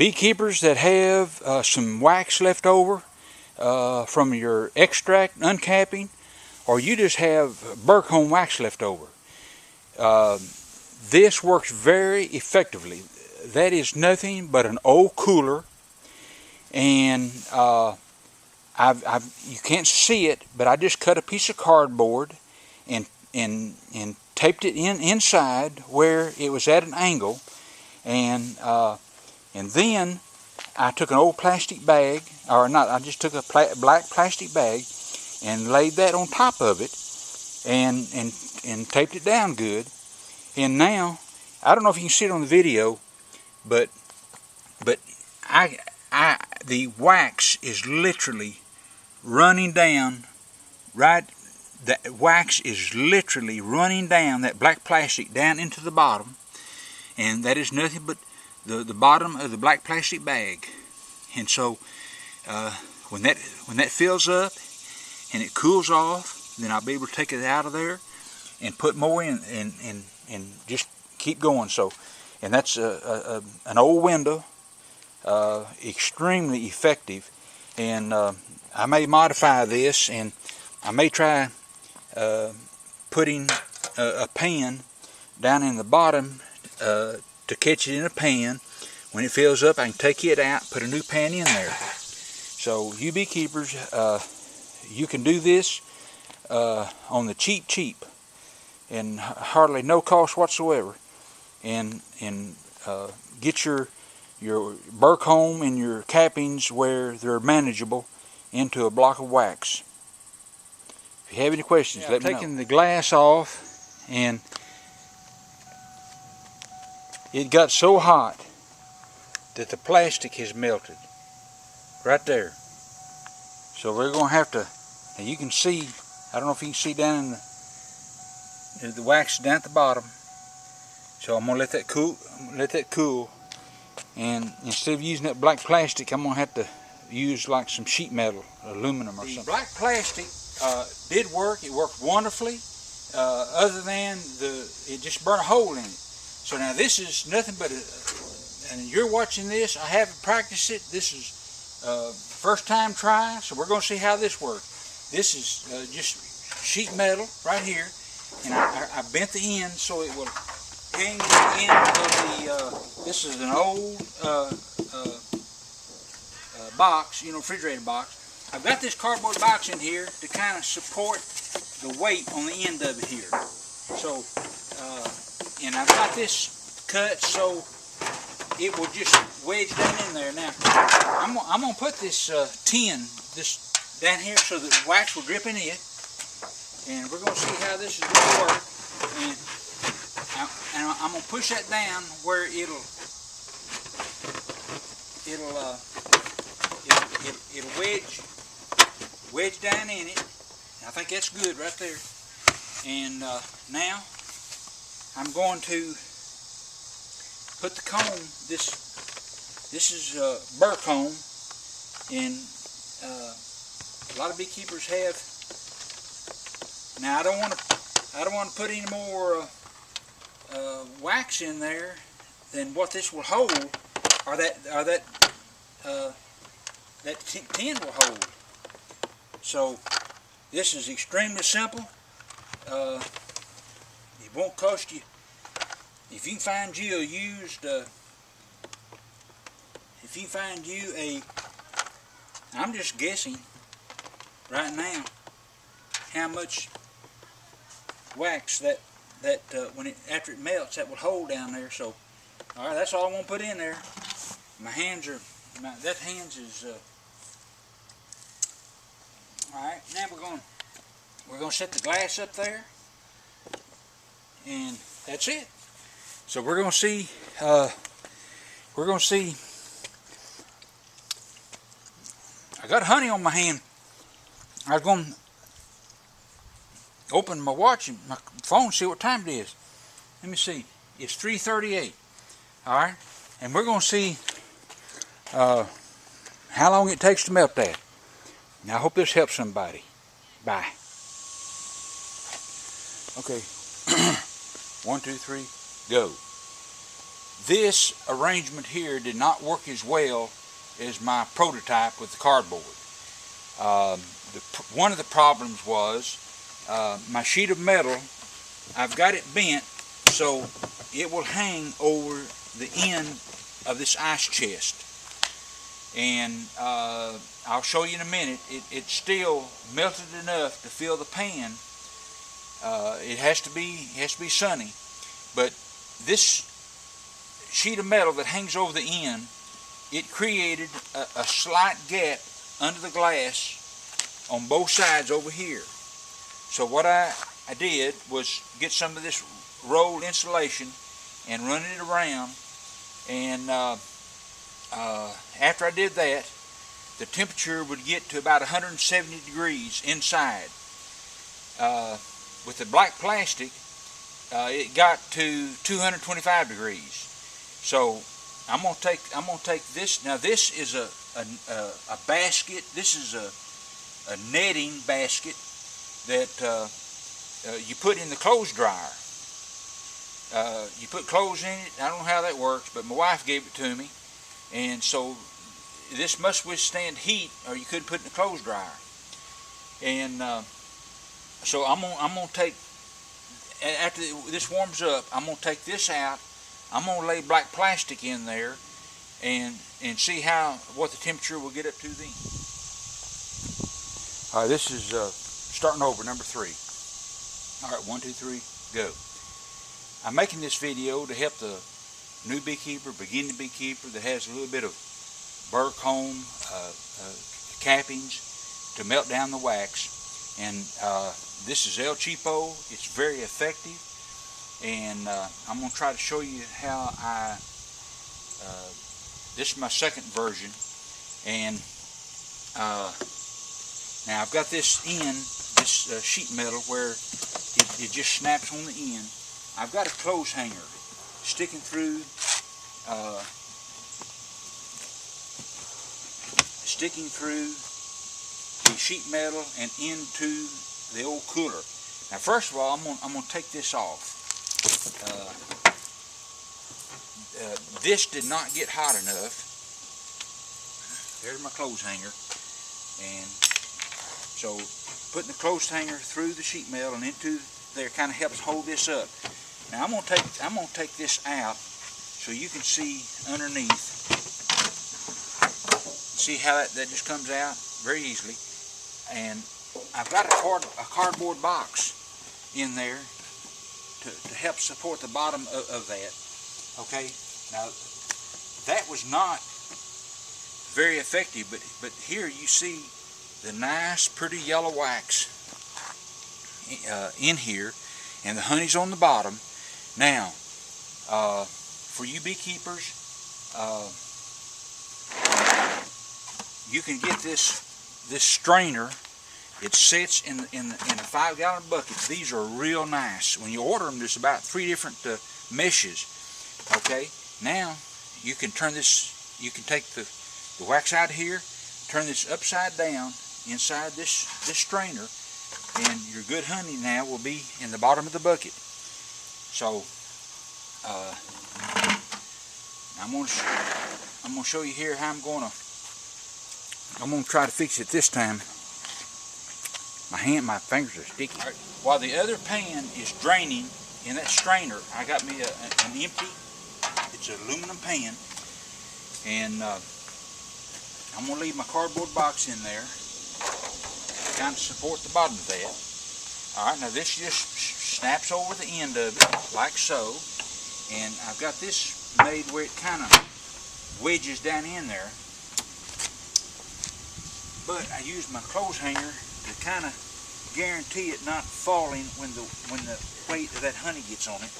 Beekeepers that have some wax left over from your extract uncapping, or you just have Burke-home wax left over, this works very effectively. That is nothing but an old cooler, and you can't see it, but I just cut a piece of cardboard and taped it inside where it was at an angle, and then I took an old plastic bag, or not, I just took a black plastic bag and laid that on top of it and taped it down good. And now, I don't know if you can see it on the video, but the wax is literally running down, right? That wax is literally running down that black plastic down into the bottom, and that is nothing but the bottom of the black plastic bag. And so when that fills up and it cools off, then I'll be able to take it out of there and put more in and just keep going. So, and that's an old window, extremely effective. And I may modify this, and I may try putting a pan down in the bottom to catch it in a pan. When it fills up, I can take it out, put a new pan in there. So you beekeepers, you can do this on the cheap, and hardly no cost whatsoever, and get your Burke-home and your cappings where they're manageable into a block of wax. If you have any questions, let me know. Taking the glass off, and it got so hot that the plastic has melted right there. So we're going to have to, and you can see, I don't know if you can see down in the wax down at the bottom. So I'm going to let that cool, and instead of using that black plastic, I'm going to have to use like some sheet metal, aluminum or something. The black plastic did work. It worked wonderfully, other than it just burned a hole in it. So now this is nothing but and you're watching this, I haven't practiced it. This is first time try, so we're going to see how this works. This is just sheet metal right here, and I bent the end so it will hang the end of the, this is an old box, you know, refrigerator box. I've got this cardboard box in here to kind of support the weight on the end of it here. So, and I've got this cut so it will just wedge down in there. Now, I'm going to put this tin down here so that the wax will drip in it, and we're going to see how this is going to work. And I'm going to push that down where it'll wedge down in it. I think that's good right there. And now I'm going to put the comb. This is Burke-home, and a lot of beekeepers have. Now I don't want to put any more wax in there than what this will hold, or that tin will hold. So this is extremely simple. It won't cost you. If you find you a used, if you find you a, I'm just guessing right now how much wax that when after it melts, that will hold down there. So, all right, that's all I want to put in there. My hands are, that hands is. All right, now we're going to set the glass up there, and that's it. So we're going to see. I got honey on my hand. I was going to open my watch and my phone, see what time it is. Let me see. It's 3:38. All right, and we're going to see how long it takes to melt that. Now I hope this helps somebody. Bye. Okay. 1, 2, 3, go. this arrangement here did not work as well as my prototype with the cardboard. One of the problems was my sheet of metal, I've got it bent so it will hang over the end of this ice chest. And I'll show you in a minute, it's still melted enough to fill the pan. It has to be sunny, but this sheet of metal that hangs over the end, it created a slight gap under the glass on both sides over here. So what I did was get some of this rolled insulation and run it around, and after I did that, the temperature would get to about 170 degrees inside. With the black plastic, it got to 225 degrees. So I'm gonna take this. Now this is a basket. This is a netting basket that you put in the clothes dryer. You put clothes in it. I don't know how that works, but my wife gave it to me, and so this must withstand heat, or you couldn't put it in the clothes dryer. And so I'm gonna take, after this warms up, I'm gonna take this out. I'm gonna lay black plastic in there, and see what the temperature will get up to then. All right, this is starting over, number 3. All right, 1, 2, 3, go. I'm making this video to help the new beekeeper, beginning beekeeper that has a little bit of burr comb cappings to melt down the wax. And this is El Cheapo. It's very effective, and I'm going to try to show you how this is my second version. And now I've got this sheet metal where it just snaps on the end. I've got a clothes hanger sticking through the sheet metal and into the old cooler. Now first of all, I'm gonna take this off. This did not get hot enough. There's my clothes hanger, and so putting the clothes hanger through the sheet metal and into there kind of helps hold this up. Now I'm gonna take this out so you can see underneath. See how that just comes out very easily. And I've got a cardboard box in there to help support the bottom of that. Okay, now that was not very effective, but here you see the nice pretty yellow wax in here, and the honey's on the bottom. Now for you beekeepers, you can get this strainer. It sits in a 5-gallon bucket. These are real nice. When you order them, there's about 3 different meshes. Okay, now you can turn this. You can take the wax out here, turn this upside down inside this strainer, and your good honey now will be in the bottom of the bucket. So I'm gonna show you here how I'm gonna try to fix it this time. My fingers are sticky. Right. While the other pan is draining in that strainer, I got me an empty, it's an aluminum pan, and I'm going to leave my cardboard box in there to kind of support the bottom of that. Alright, now this just snaps over the end of it, like so, and I've got this made where it kind of wedges down in there, but I used my clothes hanger to kind of guarantee it not falling when the weight of that honey gets on it.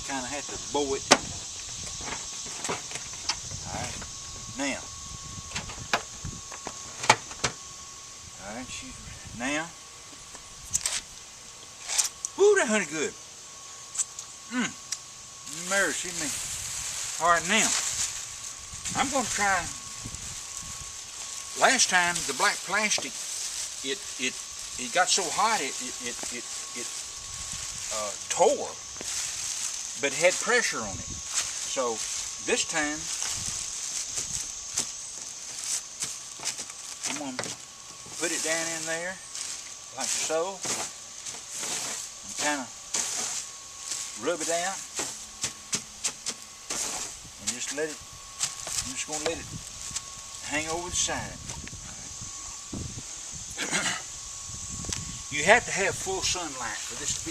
Kind of have to bow it. Alright, now. Alright, now. Woo, that honey good. Mercy me. Alright, now. I'm going to try. Last time the black plastic, it it got so hot it tore, but it had pressure on it. So this time I'm going to put it down in there like so and kind of rub it out and just let it, I'm just going to let it hang over the side. You have to have full sunlight for this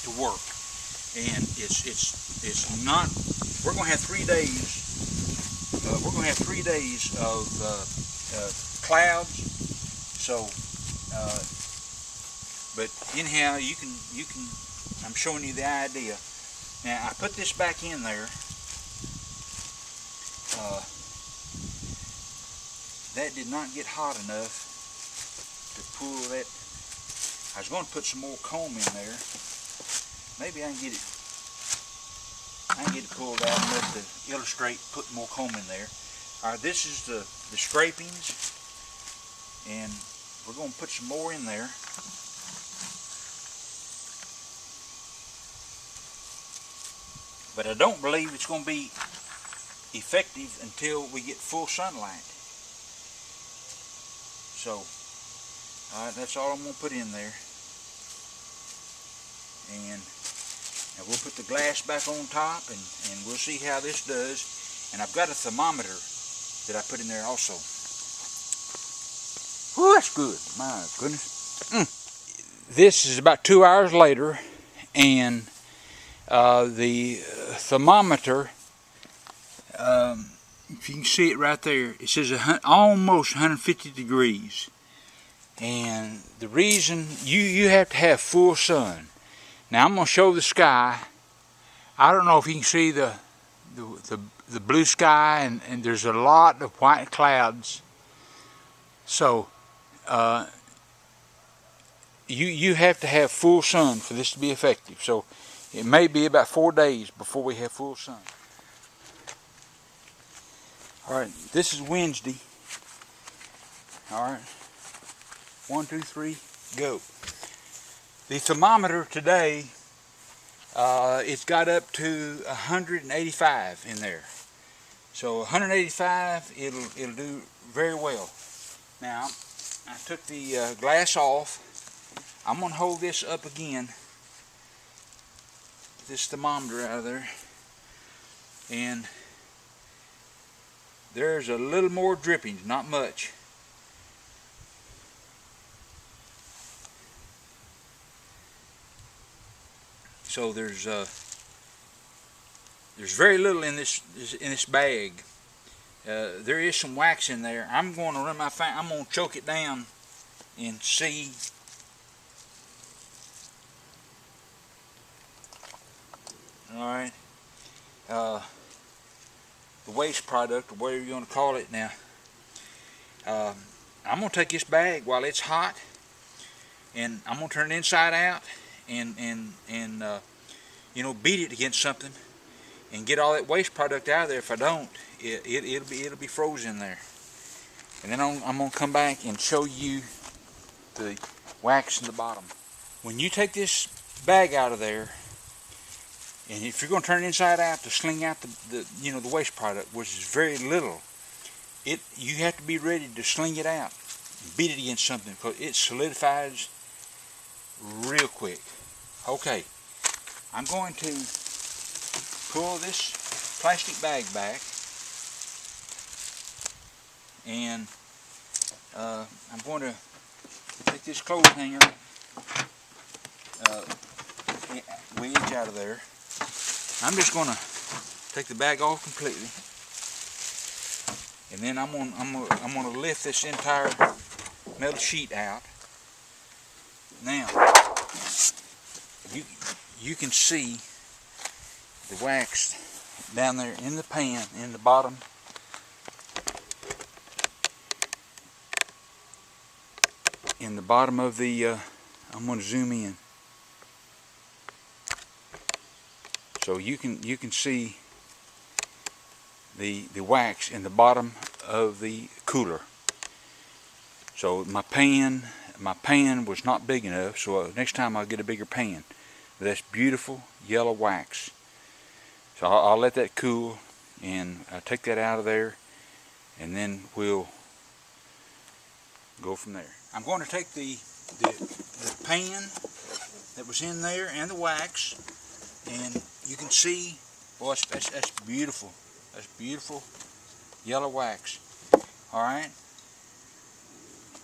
to work, and it's not. We're going to have 3 days. We're going to have 3 days of clouds. So, but anyhow, you can. I'm showing you the idea. Now I put this back in there. That did not get hot enough to pull that. I was going to put some more comb in there. Maybe I can get it pulled out enough to illustrate putting more comb in there. Alright, this is the scrapings, and we're going to put some more in there. But I don't believe it's going to be effective until we get full sunlight. So, alright, that's all I'm going to put in there. And now we'll put the glass back on top, and we'll see how this does. And I've got a thermometer that I put in there also. Whew, that's good. My goodness. This is about 2 hours later, and the thermometer, if you can see it right there, it says almost 150 degrees. And the reason you have to have full sun. Now I'm going to show the sky. I don't know if you can see the blue sky, and there's a lot of white clouds. So you have to have full sun for this to be effective. So it may be about 4 days before we have full sun. Alright, this is Wednesday. Alright. 1, 2, 3, go. The thermometer today, it's got up to 185 in there. So 185, it'll do very well. Now, I took the glass off. I'm going to hold this up again, this thermometer out of there, and there's a little more drippings, not much. So there's very little in this bag. There is some wax in there. I'm going to run my finger. I'm going to choke it down and see. All right. The waste product, or whatever you want to call it. Now, I'm going to take this bag while it's hot, and I'm going to turn it inside out. And you know, beat it against something and get all that waste product out of there. If I don't, it'll be frozen there. And then I'm gonna come back and show you the wax in the bottom. When you take this bag out of there, and if you're gonna turn it inside out to sling out the waste product, which is very little, you have to be ready to sling it out and beat it against something, because it solidifies real quick. Okay, I'm going to pull this plastic bag back, and I'm going to take this clothes hanger wedge out of there. I'm just going to take the bag off completely, and then I'm going to lift this entire metal sheet out. Now, you can see the wax down there in the pan, in the bottom. In the bottom of the, I'm going to zoom in. So you can see the wax in the bottom of the cooler. So my pan, my pan was not big enough, so next time I'll get a bigger pan. But that's beautiful yellow wax. So I'll let that cool, and I'll take that out of there, and then we'll go from there. I'm going to take the pan that was in there and the wax, and you can see, boy, that's beautiful. That's beautiful yellow wax. All right,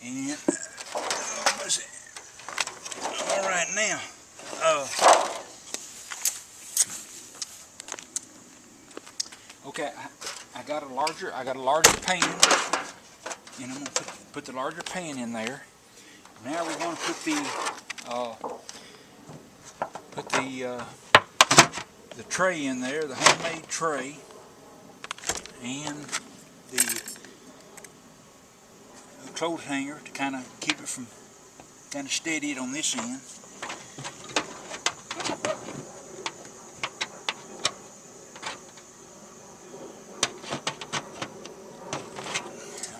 and all right now. Okay, I got a larger pan, and I'm gonna put the larger pan in there. Now we're going to put the tray in there, the homemade tray, and the clothes hanger to kind of keep it from kind of steady it on this end.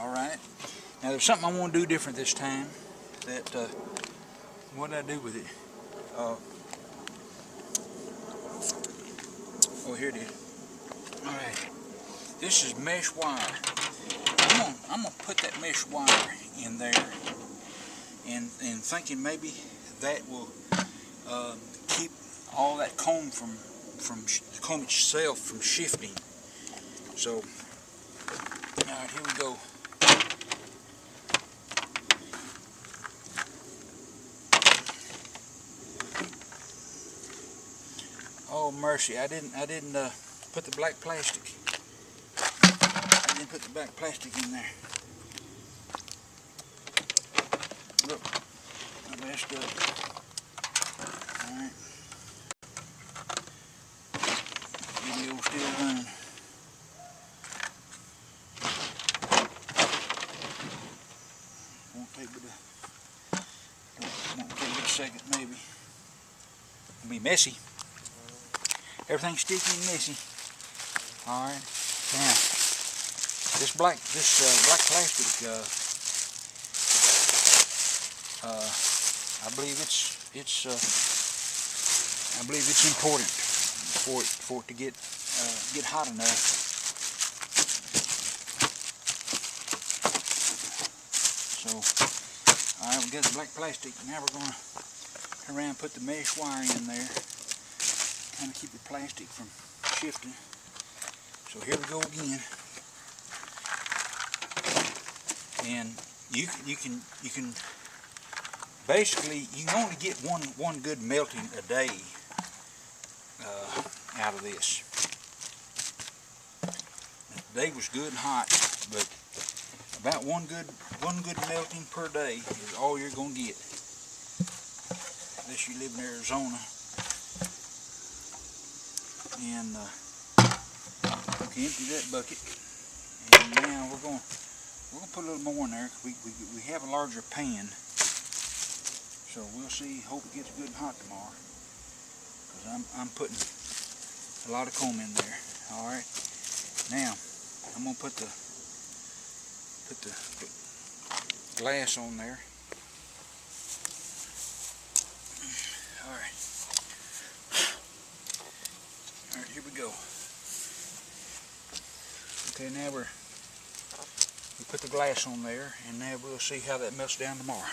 Alright, now there's something I want to do different this time. What did I do with it? Oh, here it is. Alright, this is mesh wire. I'm gonna put that mesh wire in there, and thinking maybe that will keep all that comb from the comb itself from shifting. So, alright, here we go. Oh mercy! I didn't put the black plastic. I didn't put the black plastic in there. Look, I messed up. All right. Video still running. Won't take but a second, maybe. It'll be messy. Everything's sticky and messy. All right. Now, this black plastic, I believe it's important for it to get hot enough. So, all right, we got the black plastic. Now we're going to turn around and put the mesh wire in there. Kind of keep the plastic from shifting. So here we go again. And you can basically, you can only get one good melting a day out of this. The day was good and hot, but about one good melting per day is all you're gonna get, unless you live in Arizona. And we can empty that bucket, and now we're gonna put a little more in there. We have a larger pan, so we'll see. Hope it gets good and hot tomorrow, because I'm putting a lot of comb in there. All right, now I'm gonna put the glass on there. All right. Alright, here we go. Okay, now we put the glass on there, and now we'll see how that melts down tomorrow.